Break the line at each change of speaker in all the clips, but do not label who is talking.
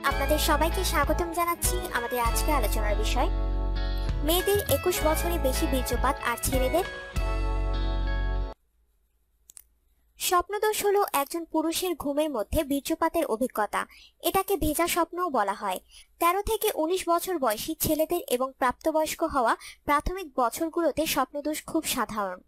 আপনাদের সবাইকে স্বাগতম জানাচ্ছি আমাদের আজকের আলোচনার বিষয় মেয়েদের 21 বছরে বেশি বীর্যপাত আর ছেলেদের। স্বপ্নদোষ হলো একজন পুরুষের ঘুমের মধ্যে বীর্যপাতের অভিজ্ঞতা। এটাকে ভেজা স্বপ্নও বলা হয়। 13 থেকে 19 বছর বয়সী ছেলেদের এবং প্রাপ্তবয়স্ক হওয়া প্রাথমিক বছরগুলোতে স্বপ্নদোষ খুব সাধারণ।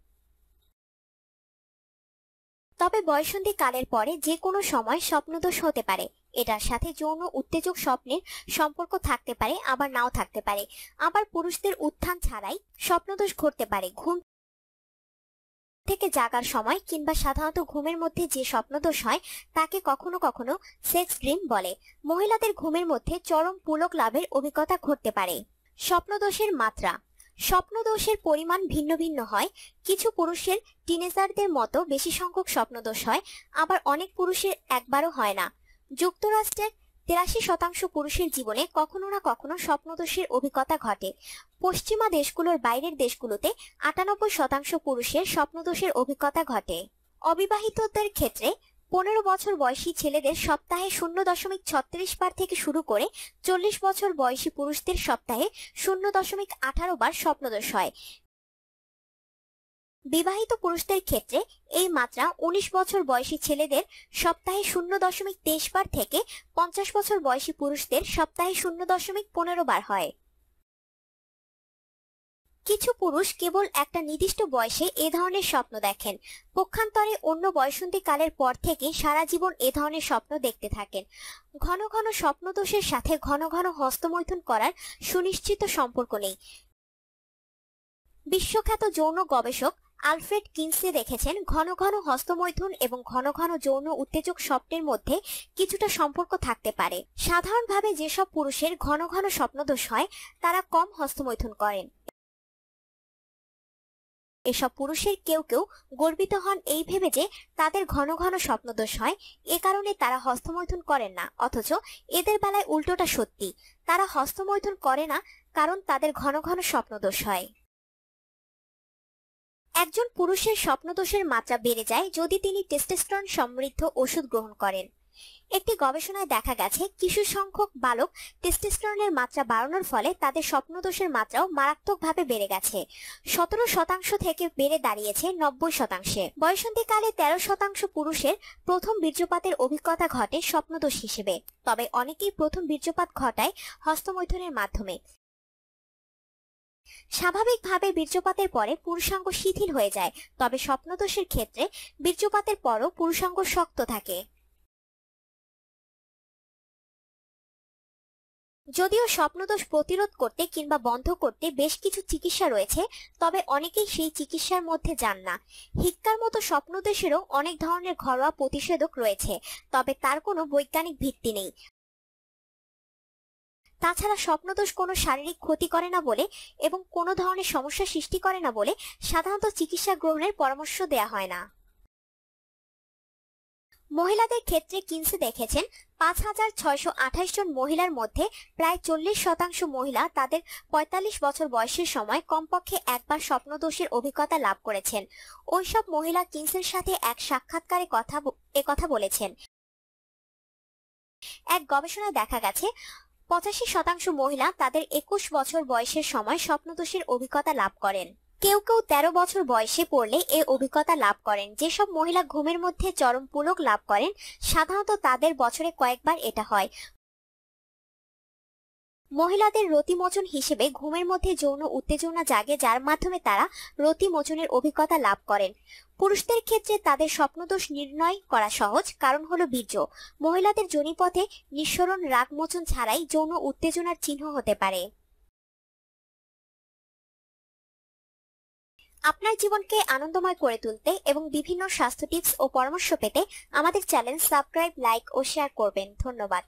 তবে বয়ঃসন্ধি কালের পরে যে কোনো সময় স্বপ্নদোষ হতে পারে। এটার সাথে যৌন উত্তেজক স্বপ্নের সম্পর্ক থাকতে পারে, আবার নাও থাকতে পারে। আবার পুরুষদের উত্থান ছাড়াই স্বপ্নদোষ ঘটতে পারে। ঘুম থেকে জাগার সময় কিংবা সাধারণত ঘুমের মধ্যে যে স্বপ্নদোষ হয় তাকে কখনো কখনো সেক্স ড্রিম বলে। মহিলাদের ঘুমের মধ্যে চরম পুলক লাভের অভিজ্ঞতা ঘটতে পারে। স্বপ্নদোষের মাত্রা। স্বপ্নদোষের পরিমাণ ভিন্ন ভিন্ন হয়। কিছু পুরুষের টিনেজারদের মতো বেশি সংখ্যক স্বপ্নদোষ হয়, আবার অনেক পুরুষের একবারও হয় না। যুক্তরাষ্ট্রের 83% পুরুষের জীবনে কখনো না কখনো স্বপ্নদোষের অভিজ্ঞতা ঘটে। পশ্চিমা দেশগুলোর বাইরের দেশগুলোতে 98% পুরুষের স্বপ্নদোষের অভিজ্ঞতা ঘটে। অবিবাহিতদের ক্ষেত্রে 15 বছর বয়সী ছেলেদের সপ্তাহে 0.36 বার থেকে শুরু করে 40 বছর বয়সী পুরুষদের সপ্তাহে 0.18 বার স্বপ্নদোষ হয়। বিবাহিত পুরুষদের ক্ষেত্রে এই মাত্রা 19 বছর বয়সী ছেলেদের সপ্তাহে 0.23 বার থেকে 50 বছর বয়সী পুরুষদের সপ্তাহে 0.15 বার হয়। কিছু পুরুষ কেবল একটা নির্দিষ্ট বয়সে এ ধরনের স্বপ্ন দেখেন। পক্ষান্তরে অন্য বয়ঃসন্ধি কালের পর থেকে সারা জীবন এ ধরনের স্বপ্ন দেখতে থাকেন। ঘন ঘন স্বপ্নদোষের সাথে ঘন ঘন হস্তমৈথুন করার সুনিশ্চিত সম্পর্ক নেই। বিশ্বখ্যাত যৌন গবেষক আলফ্রেড কিনসে দেখেছেন ঘন ঘন হস্তমৈথুন এবং ঘন ঘন যৌন উত্তেজক স্বপ্নের মধ্যে কিছুটা সম্পর্ক থাকতে পারে। সাধারণভাবে যেসব পুরুষের ঘন ঘন স্বপ্নদোষ হয় তারা কম হস্তমৈথুন করেন। এসব পুরুষের কেউ কেউ গর্বিত হন এই ভেবে যে তাদের ঘন ঘন স্বপ্নদোষ হয়, এ কারণে তারা হস্তমৈথুন করেন না। অথচ এদের বেলায় উল্টোটা সত্যি, তারা হস্তমৈথুন করে না কারণ তাদের ঘন ঘন স্বপ্নদোষ হয়। একজন পুরুষের স্বপ্নদোষের মাত্রা বেড়ে যায় যদি তিনি টেস্টোস্টেরন সমৃদ্ধ ওষুধ গ্রহণ করেন। একটি গবেষণায় দেখা গেছে কিছু সংখ্যক বালক টেস্টোস্টেরনের মাত্রা বাড়ানোর ফলে তাদের স্বপ্নদোষের মাত্রাও মারাত্মকভাবে বেড়ে গেছে। 17% থেকে বেড়ে দাঁড়িয়েছে 90%। বয়ঃসন্ধিকালে 13% পুরুষের প্রথম বীর্যপাতের অভিজ্ঞতা ঘটে স্বপ্নদোষ হিসেবে। তবে অনেকেই প্রথম বীর্যপাত ঘটায় হস্তমৈথুনের মাধ্যমে। স্বাভাবিকভাবে বীর্যপাতের পরে পুরুষাঙ্গ শিথিল হয়ে যায়, তবে স্বপ্নদোষের ক্ষেত্রে বীর্যপাতের পরও পুরুষাঙ্গ শক্ত থাকে। যদিও স্বপ্নদোষ প্রতিরোধ করতে কিংবা বন্ধ করতে বেশ কিছু চিকিৎসা রয়েছে, তবে অনেকেই সেই চিকিৎসার মধ্যে যান না। হিক্কার মতো স্বপ্নদোষেরও অনেক ধরনের ঘরোয়া প্রতিষেধক রয়েছে, তবে তার কোনো বৈজ্ঞানিক ভিত্তি নেই। তাছাড়া স্বপ্নদোষ কোনো শারীরিক ক্ষতি করে না বলে এবং কোনো ধরনের সমস্যা সৃষ্টি করে না বলে সাধারণত চিকিৎসা গ্রহণের পরামর্শ দেয়া হয় না। মহিলাদের ক্ষেত্রে কিনসে দেখেছেন 5628 জন মহিলার মধ্যে প্রায় 40% মহিলা তাদের 45 বছর বয়সের সময় কমপক্ষে একবার স্বপ্নদোষের অভিজ্ঞতা লাভ করেছেন। ওইসব মহিলা কিনসের সাথে এক সাক্ষাৎকারে কথা বলেছেন। এক গবেষণায় দেখা গেছে 85% মহিলা তাদের 21 বছর বয়সের সময় স্বপ্নদোষের অভিজ্ঞতা লাভ করেন। কেউ কেউ 13 বছর বয়সে পড়লে এ অভিজ্ঞতা লাভ করেন। যেসব মহিলা ঘুমের মধ্যে চরম পুলক লাভ করেন সাধারণত তাদের বছরে কয়েকবার এটা হয়। মহিলাদের রতিমোচন হিসেবে ঘুমের মধ্যে যৌন উত্তেজনা জাগে, যার মাধ্যমে তারা রতিমোচনের অভিজ্ঞতা লাভ করেন। পুরুষদের ক্ষেত্রে তাদের স্বপ্নদোষ নির্ণয় করা সহজ, কারণ হলো বীর্য। মহিলাদের যোনিপথে নিঃসরণ রাগমোচন ছাড়াই যৌন উত্তেজনার চিহ্ন হতে পারে। আপনার জীবনকে আনন্দময় করে তুলতে এবং বিভিন্ন স্বাস্থ্য টিপস ও পরামর্শ পেতে আমাদের চ্যানেল সাবস্ক্রাইব, লাইক ও শেয়ার করবেন। ধন্যবাদ।